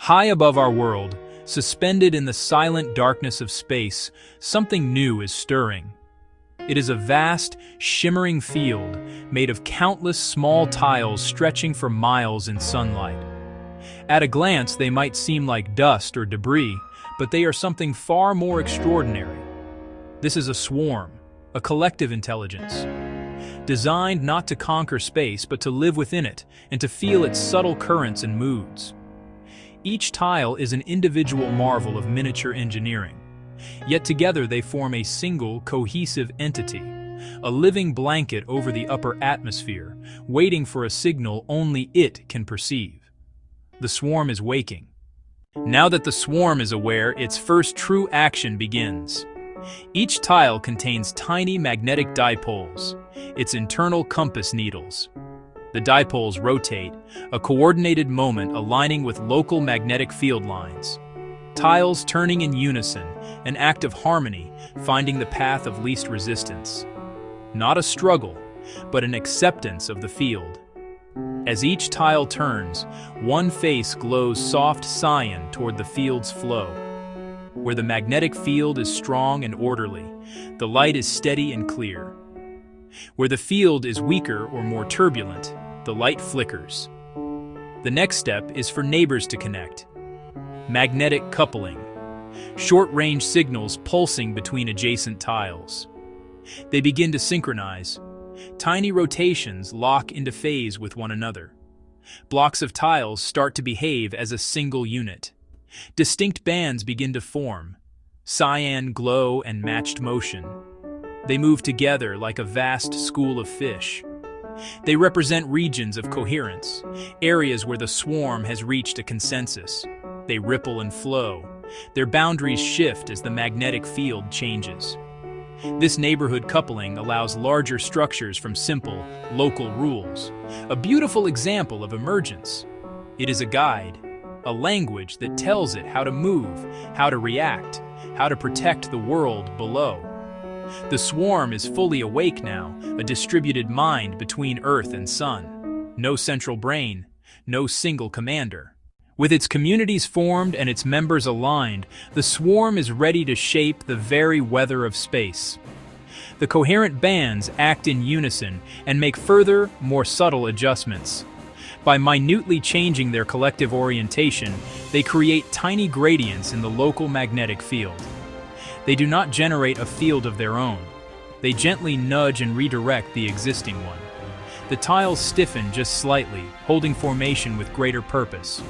High above our world, suspended in the silent darkness of space, something new is stirring. It is a vast, shimmering field made of countless small tiles stretching for miles in sunlight. At a glance, they might seem like dust or debris, but they are something far more extraordinary. This is a swarm, a collective intelligence, designed not to conquer space but to live within it and to feel its subtle currents and moods. Each tile is an individual marvel of miniature engineering, yet together they form a single, cohesive entity, a living blanket over the upper atmosphere, waiting for a signal only it can perceive. The swarm is waking. Now that the swarm is aware, its first true action begins. Each tile contains tiny magnetic dipoles, its internal compass needles. The dipoles rotate, a coordinated moment aligning with local magnetic field lines. Tiles turning in unison, an act of harmony, finding the path of least resistance. Not a struggle, but an acceptance of the field. As each tile turns, one face glows soft cyan toward the field's flow. Where the magnetic field is strong and orderly, the light is steady and clear. Where the field is weaker or more turbulent, the light flickers. The next step is for neighbors to connect. Magnetic coupling. Short-range signals pulsing between adjacent tiles. They begin to synchronize. Tiny rotations lock into phase with one another. Blocks of tiles start to behave as a single unit. Distinct bands begin to form. Cyan glow and matched motion. They move together like a vast school of fish. They represent regions of coherence, areas where the swarm has reached a consensus. They ripple and flow. Their boundaries shift as the magnetic field changes. This neighborhood coupling allows larger structures from simple, local rules. A beautiful example of emergence. It is a guide, a language that tells it how to move, how to react, how to protect the world below. The swarm is fully awake now, a distributed mind between Earth and Sun. No central brain, no single commander. With its communities formed and its members aligned, the swarm is ready to shape the very weather of space. The coherent bands act in unison and make further, more subtle adjustments. By minutely changing their collective orientation, they create tiny gradients in the local magnetic field. They do not generate a field of their own. They gently nudge and redirect the existing one. The tiles stiffen just slightly, holding formation with greater purpose.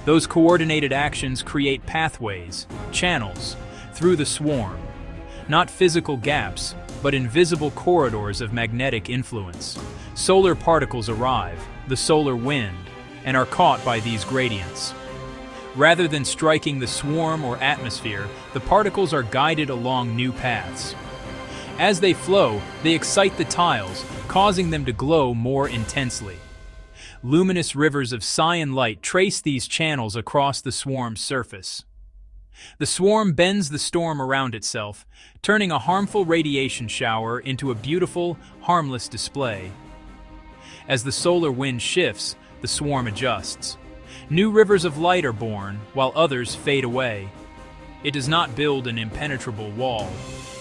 Those coordinated actions create pathways, channels, through the swarm. Not physical gaps, but invisible corridors of magnetic influence. Solar particles arrive, the solar wind, and are caught by these gradients. Rather than striking the swarm or atmosphere, the particles are guided along new paths. As they flow, they excite the tiles, causing them to glow more intensely. Luminous rivers of cyan light trace these channels across the swarm's surface. The swarm bends the storm around itself, turning a harmful radiation shower into a beautiful, harmless display. As the solar wind shifts, the swarm adjusts. New rivers of light are born, while others fade away. It does not build an impenetrable wall.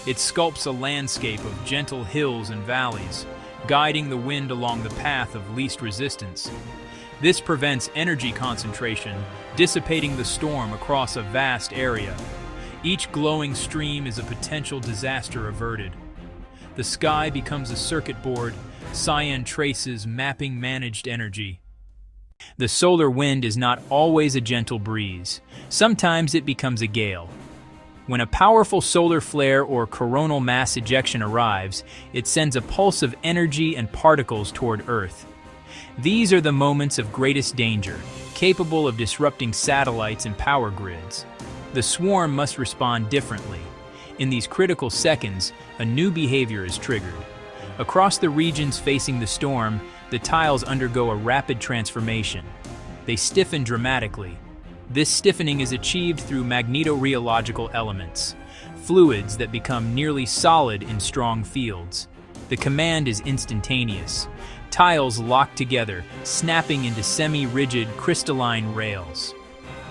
It sculpts a landscape of gentle hills and valleys, guiding the wind along the path of least resistance. This prevents energy concentration, dissipating the storm across a vast area. Each glowing stream is a potential disaster averted. The sky becomes a circuit board, cyan traces mapping managed energy. The solar wind is not always a gentle breeze. Sometimes it becomes a gale. When a powerful solar flare or coronal mass ejection arrives, it sends a pulse of energy and particles toward Earth. These are the moments of greatest danger, capable of disrupting satellites and power grids. The swarm must respond differently. In these critical seconds, a new behavior is triggered. Across the regions facing the storm, the tiles undergo a rapid transformation. They stiffen dramatically. This stiffening is achieved through magnetorheological elements, fluids that become nearly solid in strong fields. The command is instantaneous. Tiles lock together, snapping into semi-rigid crystalline rails.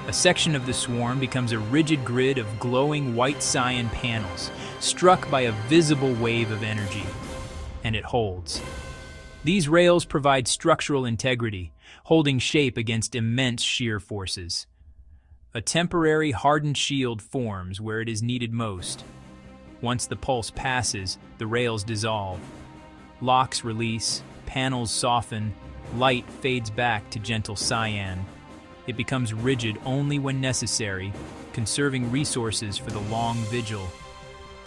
A section of the swarm becomes a rigid grid of glowing white cyan panels, struck by a visible wave of energy, and it holds. These rails provide structural integrity, holding shape against immense shear forces. A temporary hardened shield forms where it is needed most. Once the pulse passes, the rails dissolve. Locks release, panels soften, light fades back to gentle cyan. It becomes rigid only when necessary, conserving resources for the long vigil.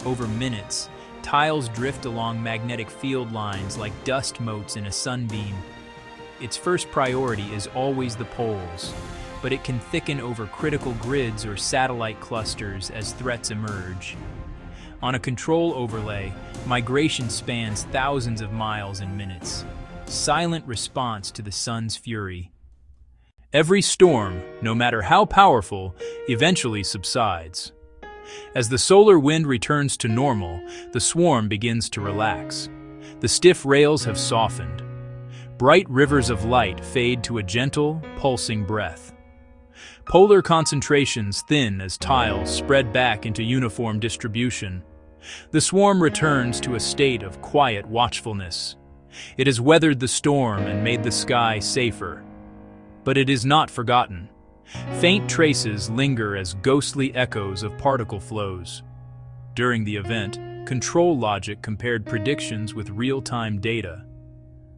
Over minutes, tiles drift along magnetic field lines like dust motes in a sunbeam. Its first priority is always the poles, but it can thicken over critical grids or satellite clusters as threats emerge. On a control overlay, migration spans thousands of miles in minutes. Silent response to the sun's fury. Every storm, no matter how powerful, eventually subsides. As the solar wind returns to normal, the swarm begins to relax. The stiff rails have softened. Bright rivers of light fade to a gentle, pulsing breath. Polar concentrations thin as tiles spread back into uniform distribution. The swarm returns to a state of quiet watchfulness. It has weathered the storm and made the sky safer. But it is not forgotten. Faint traces linger as ghostly echoes of particle flows. During the event, control logic compared predictions with real-time data.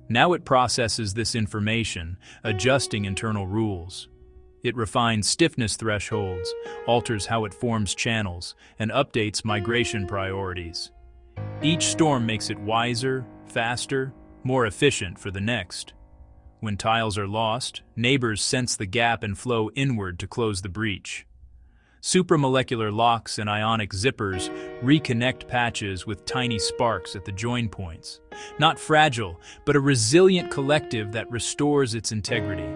Now it processes this information, adjusting internal rules. It refines stiffness thresholds, alters how it forms channels, and updates migration priorities. Each storm makes it wiser, faster, more efficient for the next. When tiles are lost, neighbors sense the gap and flow inward to close the breach. Supramolecular locks and ionic zippers reconnect patches with tiny sparks at the join points. Not fragile, but a resilient collective that restores its integrity.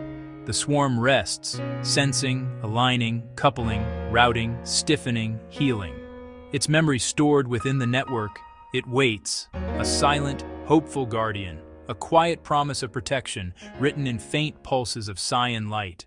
The swarm rests, sensing, aligning, coupling, routing, stiffening, healing. Its memory stored within the network, it waits, a silent, hopeful guardian. A quiet promise of protection written in faint pulses of cyan light.